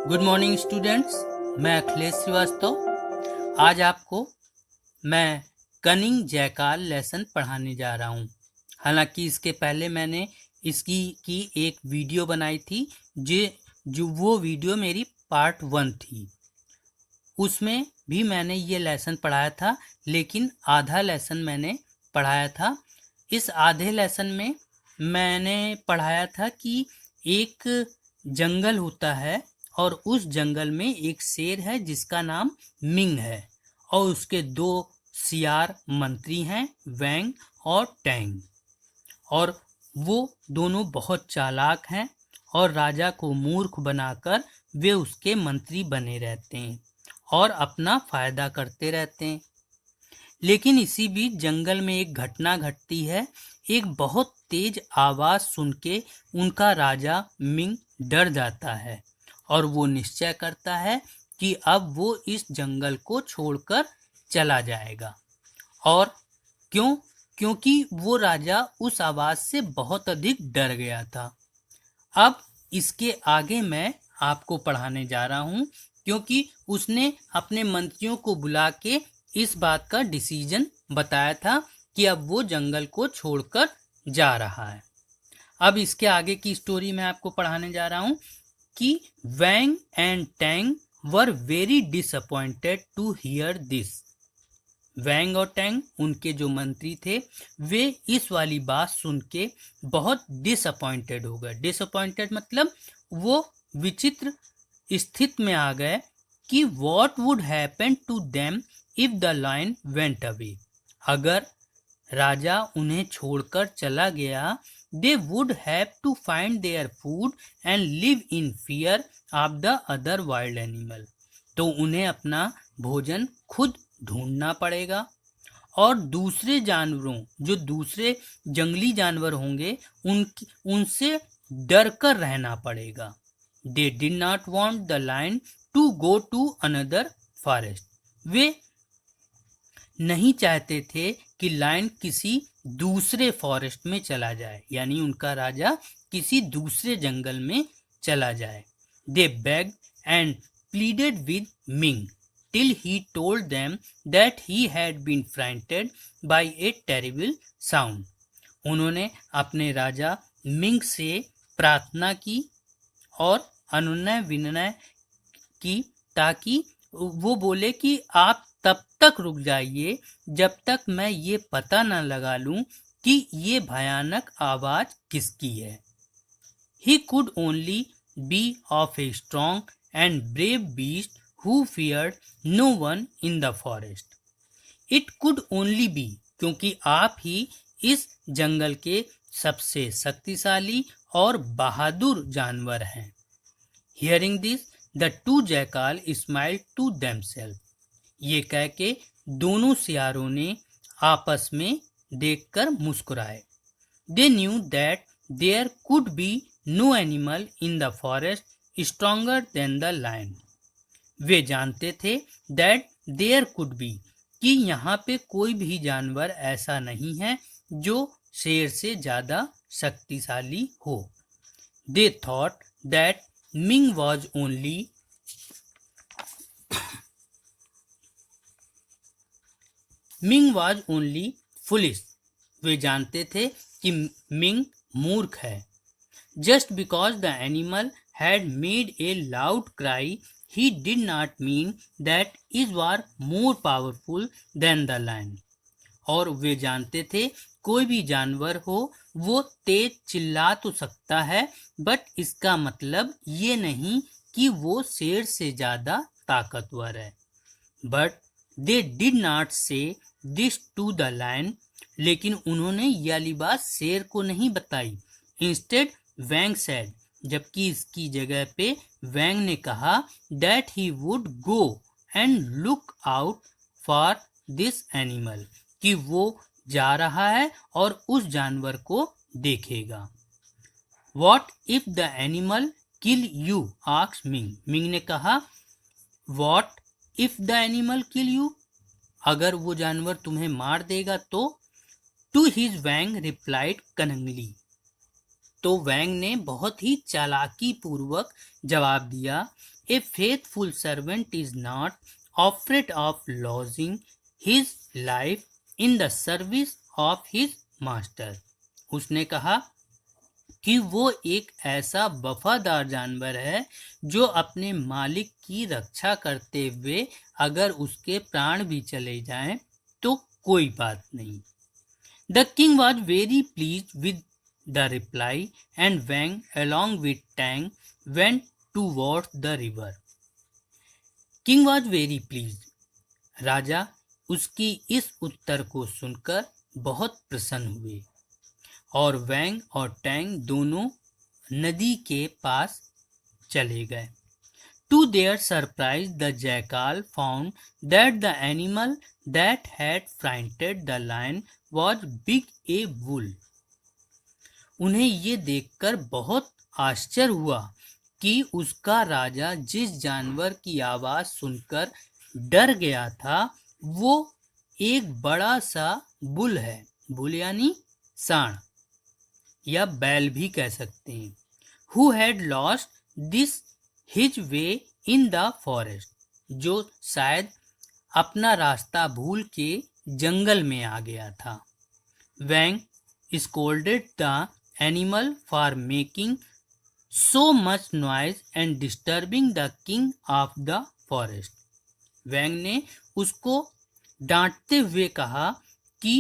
Good morning students. मैं अखिलेश श्रीवास्तव। आज आपको मैं कनिंग जैकाल लेसन पढ़ाने जा रहा हूँ। हालांकि इसके पहले मैंने इसकी एक वीडियो बनाई थी जो वो वीडियो मेरी पार्ट 1 थी। उसमें भी मैंने ये लेसन पढ़ाया था, लेकिन आधा लेसन मैंने पढ़ाया था। इस आधे लेसन में मैंने पढ़ाया था कि एक जंगल होता है और उस जंगल में एक शेर है जिसका नाम मिंग है, और उसके 2 सियार मंत्री हैं, वैंग और टैंग। और वो दोनों बहुत चालाक हैं और राजा को मूर्ख बनाकर वे उसके मंत्री बने रहते हैं और अपना फायदा करते रहते हैं। लेकिन इसी बीच जंगल में एक घटना घटती है। एक बहुत तेज आवाज सुन के उनका राजा मिंग डर जाता है और वो निश्चय करता है कि अब वो इस जंगल को छोड़कर चला जाएगा। और क्यों? क्योंकि वो राजा उस आवाज से बहुत अधिक डर गया था। अब इसके आगे मैं आपको पढ़ाने जा रहा हूँ, क्योंकि उसने अपने मंत्रियों को बुला के इस बात का डिसीजन बताया था कि अब वो जंगल को छोड़कर जा रहा है। अब इसके आगे की स्टोरी मैं आपको पढ़ाने जा रहा हूँ कि Wang and Tang were very disappointed to hear this. Wang और टैंग, उनके जो मंत्री थे, वे इस वाली बात सुन के बहुत डिसअपॉइंटेड हो गए। डिसअपॉइंटेड मतलब वो विचित्र स्थिति में आ गए कि what would happen to them if the lion went away. अगर राजा उन्हें छोड़कर चला गया, they would have to find their food and live in fear of the other wild animal. तो उन्हें अपना भोजन खुद ढूंढना पड़ेगा और दूसरे जानवरों, जो दूसरे जंगली जानवर होंगे, उनसे डर कर रहना पड़ेगा। They did not want the lion to go to another forest. वे नहीं चाहते थे कि लायन किसी दूसरे फॉरेस्ट में चला जाए, यानी उनका राजा किसी दूसरे जंगल में चला जाए। They begged and pleaded with Ming till he told them that he had been frightened by a terrible sound. उन्होंने अपने राजा मिंग से प्रार्थना की और अनुनय विनय की, ताकि वो बोले कि आप तब तक रुक जाइए जब तक मैं ये पता न लगा लूं कि ये भयानक आवाज किसकी है। He could only be of a strong and brave beast who feared no one in the forest. It could only be, क्योंकि आप ही इस जंगल के सबसे शक्तिशाली और बहादुर जानवर हैं। Hearing this, the two jackal smiled to themselves. ये कह के दोनों सियारों ने आपस में देखकर मुस्कुराए। They knew that there could be no animal in the forest stronger than the lion. वे जानते थे that there could be, कि यहाँ पे कोई भी जानवर ऐसा नहीं है जो शेर से ज्यादा शक्तिशाली हो। They thought that Ming was only foolish. वे जानते थे कि मिंग मूर्ख है। Just because the animal had made a loud cry, he did not mean that it was more powerful than the lion. और वे जानते थे कोई भी जानवर हो वो तेज चिल्ला तो सकता है, बट इसका मतलब ये नहीं कि वो शेर से ज्यादा ताकतवर है। बट दे डिड नॉट से दिस टू द लायन, लेकिन उन्होंने यह वाली बात शेर को नहीं बताई। इंस्टेड वैंग सेड, जबकि इसकी जगह पे वैंग ने कहा that he would go and look out for this animal, कि वो जा रहा है और उस जानवर को देखेगा। What if the animal kill you? asked Ming. Ming ने कहा What if the animal kill you? अगर वो जानवर तुम्हें मार देगा तो? To his Wang replied cunningly. तो वैंग ने बहुत ही चालाकी पूर्वक जवाब दिया a faithful servant is not afraid of losing his life in the service of his master. उसने कहा कि वो एक ऐसा वफादार जानवर है जो अपने मालिक की रक्षा करते हुए अगर उसके प्राण भी चले जाएं तो कोई बात नहीं। The king was very pleased with the reply and Wang along with Tang went towards the river. King was very pleased. राजा उसकी इस उत्तर को सुनकर बहुत प्रसन्न हुए और वैंग और टैंग दोनों नदी के पास चले गए। To their surprise the jackal found that the animal that had frightened the lion was big a bull. उन्हें ये देखकर बहुत आश्चर्य हुआ कि उसका राजा जिस जानवर की आवाज सुनकर डर गया था वो एक बड़ा सा बुल है। बुल यानी सांड या बैल भी कह सकते हैं। Who had lost this his way in the forest, जो शायद अपना रास्ता भूल के जंगल में आ गया था। वैंग scolded the animal for making so much noise and disturbing the king of the forest. वैंग ने उसको डांटते हुए कहा कि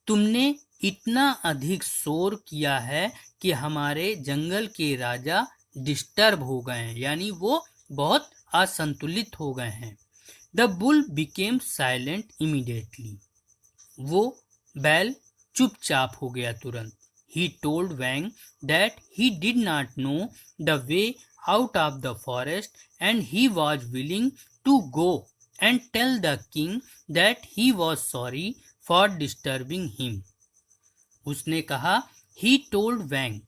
तुमने इतना अधिक शोर किया है कि हमारे जंगल के राजा डिस्टर्ब हो गए हैं, यानी वो बहुत असंतुलित हो गए हैं। The bull became silent immediately. वो बैल चुपचाप हो गया तुरंत। He told Wang that he did not know the way out of the forest and he was willing to go and tell the king that he was sorry for disturbing him. उसने कहा he told Wang,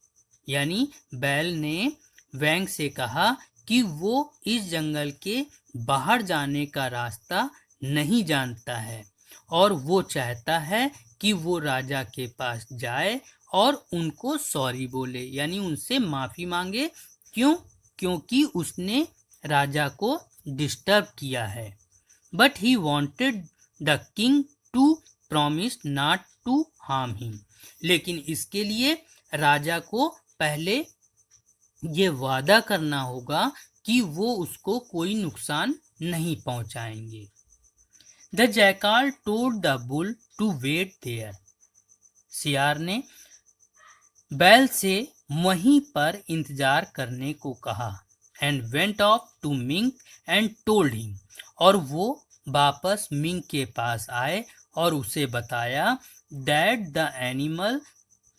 यानी बैल ने वैंग से कहा कि वो इस जंगल के बाहर जाने का रास्ता नहीं जानता है और वो चाहता है कि वो राजा के पास जाए और उनको सॉरी बोले, यानी उनसे माफी मांगे। क्यों? क्योंकि उसने राजा को डिस्टर्ब किया है। But he wanted the king to promise not to harm him, लेकिन इसके लिए राजा को पहले ये वादा करना होगा कि वो उसको कोई नुकसान नहीं पहुंचाएंगे। The jackal told the bull to wait there. सियार ने बैल से वहीं पर इंतजार करने को कहा। And went off to mink and told him, और वो वापस मिंक के पास आए और उसे बताया that the animal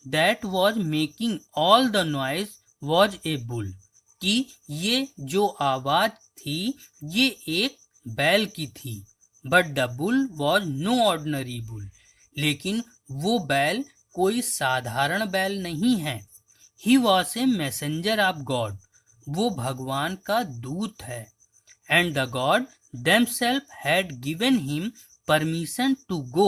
that was making all the noise was a bull, कि ये जो आवाज थी ये एक बैल की थी। But the bull was no ordinary bull, लेकिन वो बैल कोई साधारण बैल नहीं है। He was a messenger of God, वो भगवान का दूत है। And the God themselves had given him permission to go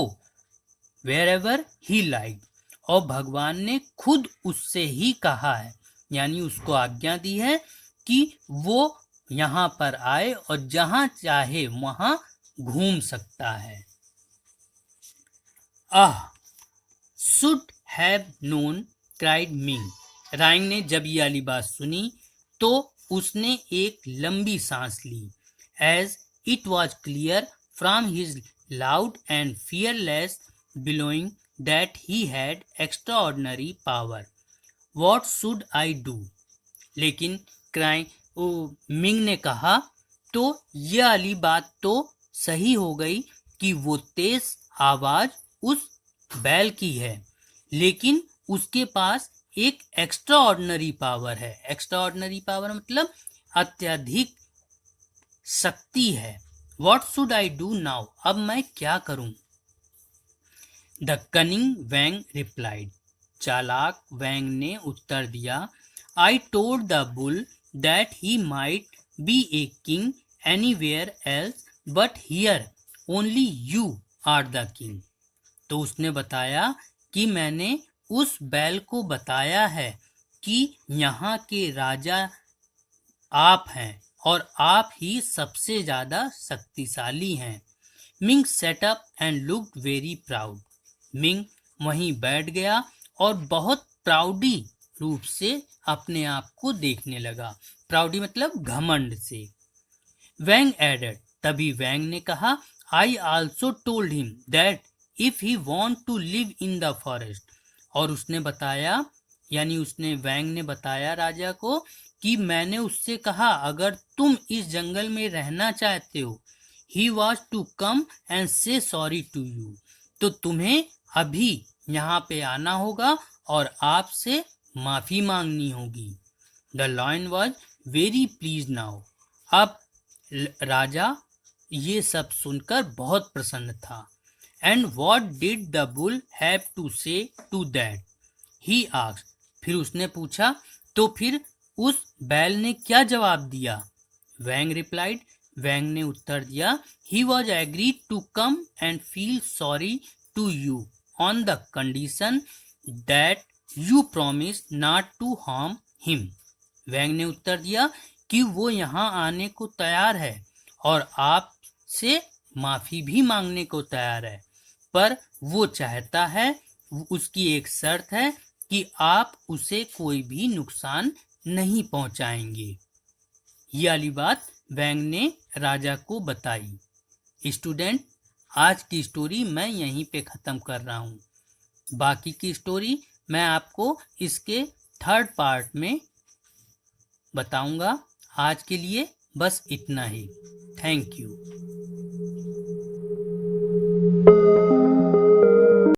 wherever he liked, और भगवान ने खुद उससे ही कहा है, यानी उसको आज्ञा दी है कि वो यहाँ पर आए और जहाँ चाहे वहाँ घूम सकता है। Should have known cried Ming. राइंग ने जब ये वाली बात सुनी तो उसने एक लंबी सांस ली। As it was clear from his loud and fearless bellowing that he had extraordinary power, what should I do. लेकिन मिंग ने कहा तो ये वाली बात तो सही हो गई कि वो तेज आवाज उस बैल की है, लेकिन उसके पास एक एक्स्ट्रा ऑर्डिनरी पावर है। एक्स्ट्रा ऑर्डिनरी पावर मतलब अत्यधिक शक्ति है। What should I do now, अब मैं क्या करूं। द कनिंग वैंग रिप्लाइड, चालाक वैंग ने उत्तर दिया, I told the bull that he might be a king anywhere else but here only you are the king. तो उसने बताया कि मैंने उस बैल को बताया है कि यहाँ के राजा आप हैं और आप ही सबसे ज्यादा शक्तिशाली हैं। Ming set up and looked very proud. Ming वहीं बैठ गया और बहुत प्राउडी रूप से अपने आप को देखने लगा। प्राउडी मतलब घमंड से। वैंग एडेड, तभी वैंग ने कहा, I also told him that if he want to live in the forest. और उसने बताया, यानी वैंग ने बताया राजा को कि मैंने उससे कहा अगर तुम इस जंगल में रहना चाहते हो, he was to come and say sorry to you, तो तुम्हें अभी यहाँ पे आना होगा और आपसे माफी मांगनी होगी। The lion was very please now. अब राजा ये सब सुनकर बहुत प्रसन्न था। And what did the bull have to say to that, he asked. फिर उसने पूछा, तो फिर उस बैल ने क्या जवाब दिया? वैंग रिप्लाइड, वैंग ने उत्तर दिया, he was agreed to come and feel sorry to you on the condition that you promise not to harm him. Wang ने उत्तर दिया कि वो यहाँ आने को तैयार है और आपसे माफी भी मांगने को तैयार है, पर वो चाहता है, उसकी एक शर्त है कि आप उसे कोई भी नुकसान नहीं पहुंचाएंगे। ये वाली बात वैंग ने राजा को बताई। स्टूडेंट, आज की स्टोरी मैं यहीं पे ख़त्म कर रहा हूँ। बाकी की स्टोरी मैं आपको इसके 3rd पार्ट में बताऊंगा। आज के लिए बस इतना ही। Thank you.